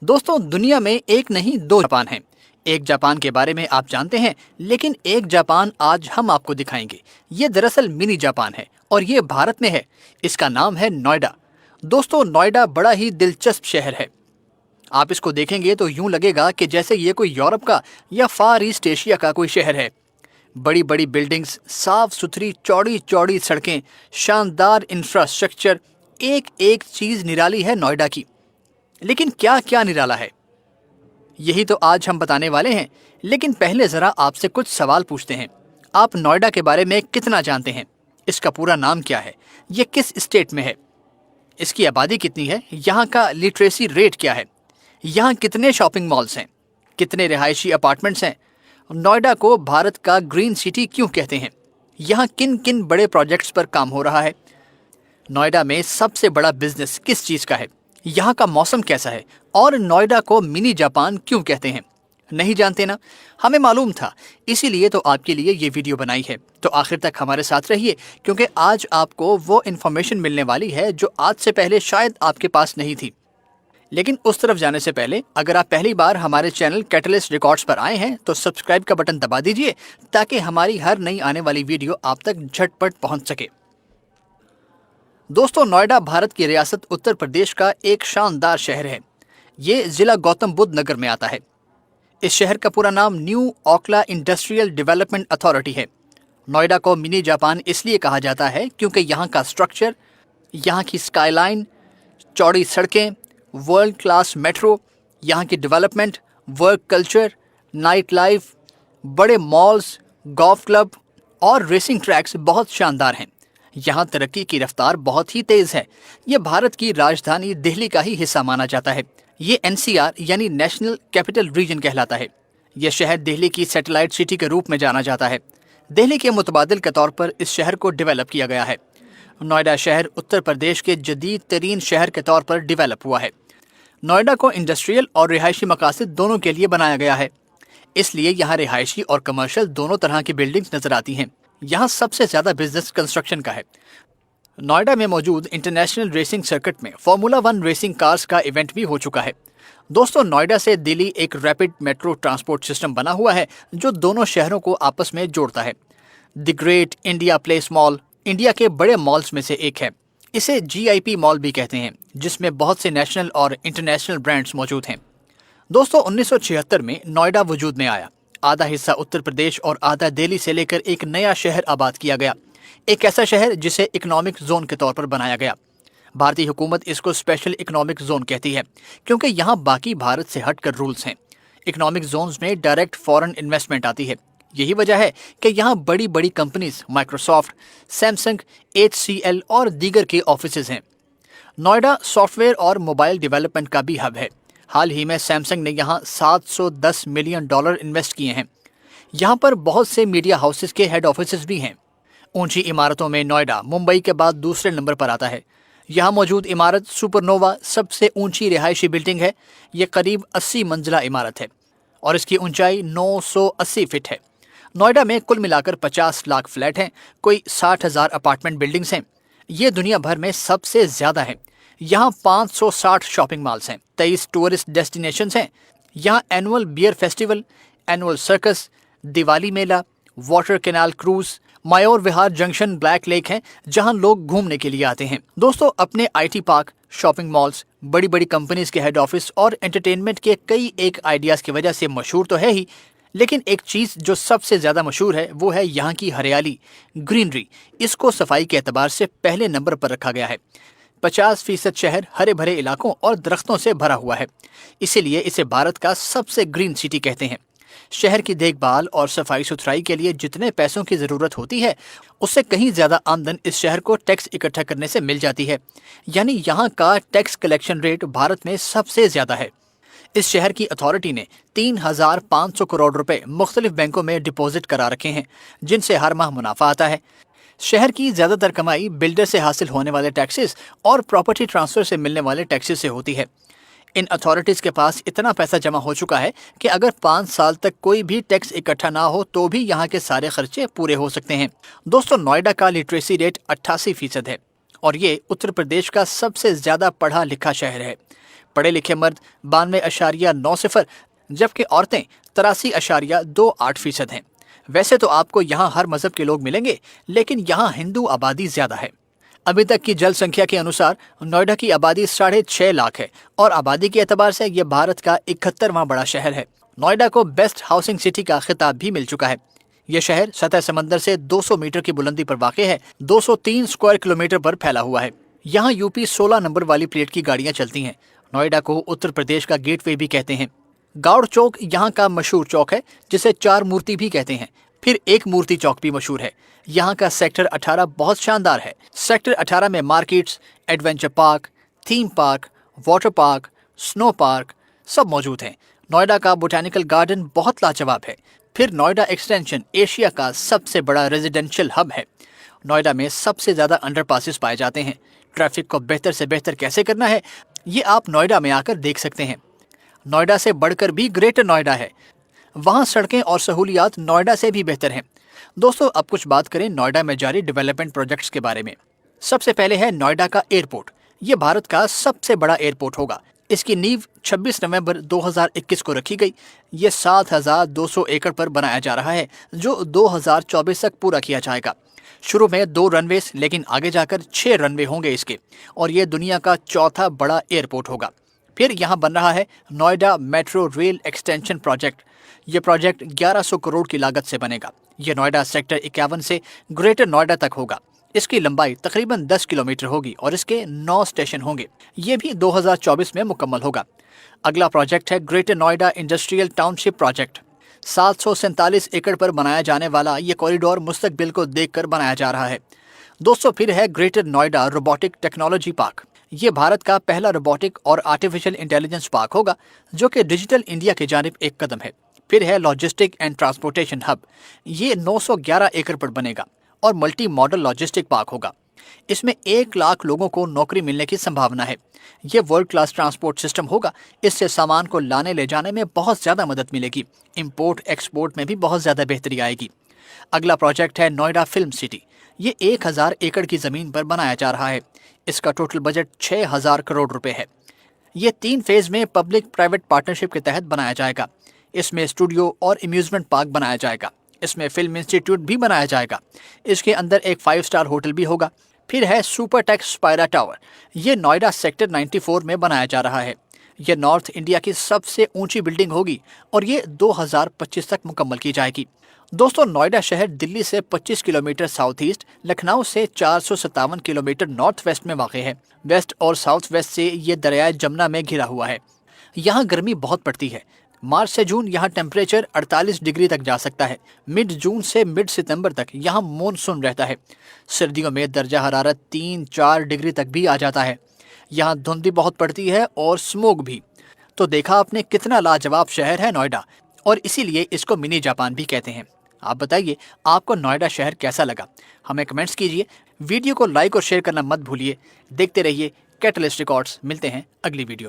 दोस्तों, दुनिया में एक नहीं दो जापान हैं। एक जापान के बारे में आप जानते हैं, लेकिन एक जापान आज हम आपको दिखाएंगे। ये दरअसल मिनी जापान है और ये भारत में है। इसका नाम है नोएडा। दोस्तों, नोएडा बड़ा ही दिलचस्प शहर है। आप इसको देखेंगे तो यूं लगेगा कि जैसे ये कोई यूरोप का या फार ईस्ट एशिया का कोई शहर है। बड़ी बड़ी बिल्डिंग्स, साफ सुथरी चौड़ी चौड़ी सड़कें, शानदार इंफ्रास्ट्रक्चर, एक एक चीज निराली है नोएडा की। लेकिन क्या क्या निराला है, यही तो आज हम बताने वाले हैं। लेकिन पहले जरा आपसे कुछ सवाल पूछते हैं। आप नोएडा के बारे में कितना जानते हैं? इसका पूरा नाम क्या है? ये किस स्टेट में है? इसकी आबादी कितनी है? यहाँ का लिटरेसी रेट क्या है? यहाँ कितने शॉपिंग मॉल्स हैं? कितने रिहायशी अपार्टमेंट्स हैं? नोएडा को भारत का ग्रीन सिटी क्यों कहते हैं? यहाँ किन किन बड़े प्रोजेक्ट्स पर काम हो रहा है? नोएडा में सबसे बड़ा बिजनेस किस चीज़ का है? यहाँ का मौसम कैसा है? और नोएडा को मिनी जापान क्यों कहते हैं? नहीं जानते ना? हमें मालूम था, इसीलिए तो आपके लिए ये वीडियो बनाई है। तो आखिर तक हमारे साथ रहिए, क्योंकि आज आपको वो इन्फॉर्मेशन मिलने वाली है जो आज से पहले शायद आपके पास नहीं थी। लेकिन उस तरफ जाने से पहले, अगर आप पहली बार हमारे चैनल कैटलिस्ट रिकॉर्ड्स पर आए हैं तो सब्सक्राइब का बटन दबा दीजिए, ताकि हमारी हर नई आने वाली वीडियो आप तक झटपट पहुंच सके। दोस्तों, नोएडा भारत की रियासत उत्तर प्रदेश का एक शानदार शहर है। ये जिला गौतम बुद्ध नगर में आता है। इस शहर का पूरा नाम new Okhla industrial development authority है। नोएडा को मिनी जापान इसलिए कहा जाता है क्योंकि यहाँ का स्ट्रक्चर, यहाँ की स्काईलाइन, चौड़ी सड़कें, वर्ल्ड क्लास मेट्रो, यहाँ की development, work culture, night life, बड़े मॉल्स, गोल्फ क्लब और रेसिंग ट्रैक्स बहुत शानदार हैं। यहाँ तरक्की की रफ्तार बहुत ही तेज़ है। ये भारत की राजधानी दिल्ली का ही हिस्सा माना जाता है। ये एनसीआर यानी नेशनल कैपिटल रीजन कहलाता है। यह शहर दिल्ली की सैटेलाइट सिटी के रूप में जाना जाता है। दिल्ली के मुतबादिल के तौर पर इस शहर को डेवलप किया गया है। नोएडा शहर उत्तर प्रदेश के जदीद तरीन शहर के तौर पर डेवलप हुआ है। नोएडा को इंडस्ट्रियल और रिहायशी मकासद दोनों के लिए बनाया गया है, इसलिए यहाँ रिहायशी और कमर्शियल दोनों तरह की बिल्डिंग्स नजर आती हैं। यहाँ सबसे ज़्यादा बिजनेस कंस्ट्रक्शन का है। नोएडा में मौजूद इंटरनेशनल रेसिंग सर्किट में फार्मूला 1 रेसिंग कार्स का इवेंट भी हो चुका है। दोस्तों, नोएडा से दिल्ली एक रैपिड मेट्रो ट्रांसपोर्ट सिस्टम बना हुआ है जो दोनों शहरों को आपस में जोड़ता है। The great India place mall India के बड़े मॉल्स में से एक है। इसे जीआईपी मॉल भी कहते हैं, जिसमें बहुत से नेशनल और इंटरनेशनल ब्रांड्स मौजूद हैं। दोस्तों, 1976 में नोएडा वजूद में आया। आधा हिस्सा उत्तर प्रदेश और आधा दिल्ली से लेकर एक नया शहर आबाद किया गया। एक ऐसा शहर जिसे इकोनॉमिक जोन के तौर पर बनाया गया। भारतीय हुकूमत इसको स्पेशल इकोनॉमिक जोन कहती है, क्योंकि यहाँ बाकी भारत से हटकर रूल्स हैं। इकोनॉमिक जोन्स में डायरेक्ट फॉरेन इन्वेस्टमेंट आती है। यही वजह है कि यहाँ बड़ी बड़ी कंपनीज माइक्रोसॉफ्ट, सैमसंग, HCL और दीगर के ऑफिसेज हैं। नोएडा सॉफ्टवेयर और मोबाइल डेवलपमेंट का भी हब है। हाल ही में सैमसंग ने यहाँ $710 मिलियन इन्वेस्ट किए हैं। यहाँ पर बहुत से मीडिया हाउसेस के हेड ऑफिसेज भी हैं। ऊंची इमारतों में नोएडा मुंबई के बाद दूसरे नंबर पर आता है। यहाँ मौजूद इमारत सुपरनोवा सबसे ऊंची रिहायशी बिल्डिंग है। ये करीब 80 मंजिला इमारत है और इसकी ऊंचाई 980 फीट है। नोएडा में कुल मिलाकर 50 लाख फ्लैट हैं, कोई 60,000 अपार्टमेंट बिल्डिंग्स हैं। ये दुनिया भर में सबसे ज़्यादा है। यहाँ 560 शॉपिंग मॉल्स हैं, 23 टूरिस्ट डेस्टिनेशंस हैं। यहाँ annual beer festival, annual circus, Diwali मेला, water canal cruise, Mayur Vihar junction, black lake हैं, जहाँ लोग घूमने के लिए आते हैं। दोस्तों, अपने IT पार्क, शॉपिंग मॉल्स, बड़ी बड़ी कंपनीज के हेड ऑफिस और एंटरटेनमेंट के कई एक आइडियाज़ की वजह से मशहूर तो है ही, लेकिन एक चीज़ जो सबसे ज़्यादा मशहूर है वो है यहाँ की हरियाली, ग्रीनरी। इसको सफाई के एतबार से पहले नंबर पर रखा गया है। 50% शहर हरे भरे इलाकों और दरख्तों से भरा हुआ है, इसीलिए इसे भारत का सबसे ग्रीन सिटी कहते हैं। शहर की देखभाल और सफाई सुथराई के लिए जितने पैसों की ज़रूरत होती है, उससे कहीं ज़्यादा आमदन इस शहर को टैक्स इकट्ठा करने से मिल जाती है। यानी यहाँ का टैक्स कलेक्शन रेट भारत में सबसे ज़्यादा है। इस शहर की अथॉरिटी ने 3,500 करोड़ रुपए मुख्तलिफ बैंकों में डिपॉजिट करा रखे हैं, जिनसे हर माह मुनाफा आता है। शहर की ज़्यादातर कमाई बिल्डर से हासिल होने वाले टैक्सेस और प्रॉपर्टी ट्रांसफ़र से मिलने वाले टैक्सेस से होती है। इन अथॉरिटीज़ के पास इतना पैसा जमा हो चुका है कि अगर 5 साल तक कोई भी टैक्स इकट्ठा ना हो तो भी यहाँ के सारे खर्चे पूरे हो सकते हैं। दोस्तों, नोएडा का लिटरेसी रेट 88% है और ये उत्तर प्रदेश का सबसे ज़्यादा पढ़ा लिखा शहर है। पढ़े लिखे मर्द 92.90, जबकि औरतें 83.28% हैं। वैसे तो आपको यहाँ हर मजहब के लोग मिलेंगे, लेकिन यहाँ हिंदू आबादी ज्यादा है। अभी तक की जनसंख्या के अनुसार नोएडा की आबादी 6.5 लाख है और आबादी के एतबार से यह भारत का 71वां बड़ा शहर है। नोएडा को बेस्ट हाउसिंग सिटी का खिताब भी मिल चुका है। यह शहर सतह समंदर से 200 मीटर की बुलंदी पर वाक़ है, 203 स्क्वायर किलोमीटर पर फैला हुआ है। यहाँ यूपी 16 नंबर वाली प्लेट की गाड़ियाँ चलती हैं। नोएडा को उत्तर प्रदेश का गेटवे भी कहते हैं। गौड़ चौक यहाँ का मशहूर चौक है, जिसे 4 मूर्ति भी कहते हैं। फिर एक मूर्ति चौक भी मशहूर है। यहाँ का सेक्टर 18 बहुत शानदार है। सेक्टर 18 में markets, adventure park, theme park, water park, snow park सब मौजूद हैं। नोएडा का बोटैनिकल गार्डन बहुत लाजवाब है। फिर नोएडा एक्सटेंशन एशिया का सबसे बड़ा रेजिडेंशियल हब है। नोएडा में सबसे ज़्यादा अंडरपासेस पाए जाते हैं। ट्रैफिक को बेहतर से बेहतर कैसे करना है, ये आप नोएडा में आकर देख सकते हैं। नोएडा से बढ़कर भी ग्रेटर नोएडा है। वहाँ सड़कें और सहूलियात नोएडा से भी बेहतर हैं। दोस्तों, अब कुछ बात करें नोएडा में जारी डेवलपमेंट प्रोजेक्ट्स के बारे में। सबसे पहले है नोएडा का एयरपोर्ट। ये भारत का सबसे बड़ा एयरपोर्ट होगा। इसकी नींव 26 नवंबर 2021 को रखी गई। ये 7,200 एकड़ पर बनाया जा रहा है, जो 2024 तक पूरा किया जाएगा। शुरू में 2 रनवेज, लेकिन आगे जाकर 6 रनवे होंगे इसके, और ये दुनिया का चौथा बड़ा एयरपोर्ट होगा। फिर यहाँ बन रहा है Noida metro rail extension project. ये प्रोजेक्ट 1100 करोड़ की लागत से बनेगा। ये नोएडा सेक्टर 51 से ग्रेटर नोएडा तक होगा। इसकी लंबाई तकरीबन 10 किलोमीटर होगी और इसके 9 स्टेशन होंगे। ये भी 2024 में मुकम्मल होगा। अगला प्रोजेक्ट है greater Noida industrial township project. 747 एकड़ पर बनाया जाने वाला ये कॉरिडोर मुस्तकबिल को देखकर बनाया जा रहा है। दोस्तों, फिर है greater Noida robotic technology park. ये भारत का पहला रोबोटिक और आर्टिफिशियल इंटेलिजेंस पार्क होगा, जो कि डिजिटल इंडिया की जानिब एक कदम है। फिर है लॉजिस्टिक एंड ट्रांसपोर्टेशन हब। ये 911 एकड़ पर बनेगा और मल्टी मॉडल लॉजिस्टिक पार्क होगा। इसमें 1 लाख लोगों को नौकरी मिलने की संभावना है। ये वर्ल्ड क्लास ट्रांसपोर्ट सिस्टम होगा। इससे सामान को लाने ले जाने में बहुत ज़्यादा मदद मिलेगी। इंपोर्ट एक्सपोर्ट में भी बहुत ज़्यादा बेहतरी आएगी। अगला प्रोजेक्ट है नोएडा फिल्म सिटी। ये 1000 एकड़ की ज़मीन पर बनाया जा रहा है। इसका टोटल बजट 6000 करोड़ रुपए है। ये 3 फेज में पब्लिक प्राइवेट पार्टनरशिप के तहत बनाया जाएगा। इसमें स्टूडियो और अम्यूजमेंट पार्क बनाया जाएगा। इसमें फिल्म इंस्टीट्यूट भी बनाया जाएगा। इसके अंदर एक 5 स्टार होटल भी होगा। फिर है सुपरटेक स्पायरा टावर। ये नोएडा सेक्टर 94 में बनाया जा रहा है। यह नॉर्थ इंडिया की सबसे ऊंची बिल्डिंग होगी और ये 2025 तक मुकम्मल की जाएगी। दोस्तों, नोएडा शहर दिल्ली से 25 किलोमीटर साउथ ईस्ट, लखनऊ से 457 किलोमीटर नॉर्थ वेस्ट में वाक़ है। वेस्ट और साउथ वेस्ट से ये दरियाए जमुना में घिरा हुआ है। यहाँ गर्मी बहुत पड़ती है। मार्च से जून यहाँ टेम्परेचर 48 डिग्री तक जा सकता है। मिड जून से मिड सितंबर तक यहाँ मॉनसून रहता है। सर्दियों में दर्जा हरारत 3-4 डिग्री तक भी आ जाता है। यहाँ धुंध भी बहुत पड़ती है और स्मोक भी। तो देखा आपने कितना लाजवाब शहर है नोएडा, और इसीलिए इसको मिनी जापान भी कहते हैं। आप बताइए, आपको नोएडा शहर कैसा लगा? हमें कमेंट्स कीजिए। वीडियो को लाइक और शेयर करना मत भूलिए। देखते रहिए कैटलिस्ट रिकॉर्ड्स। मिलते हैं अगली वीडियो में।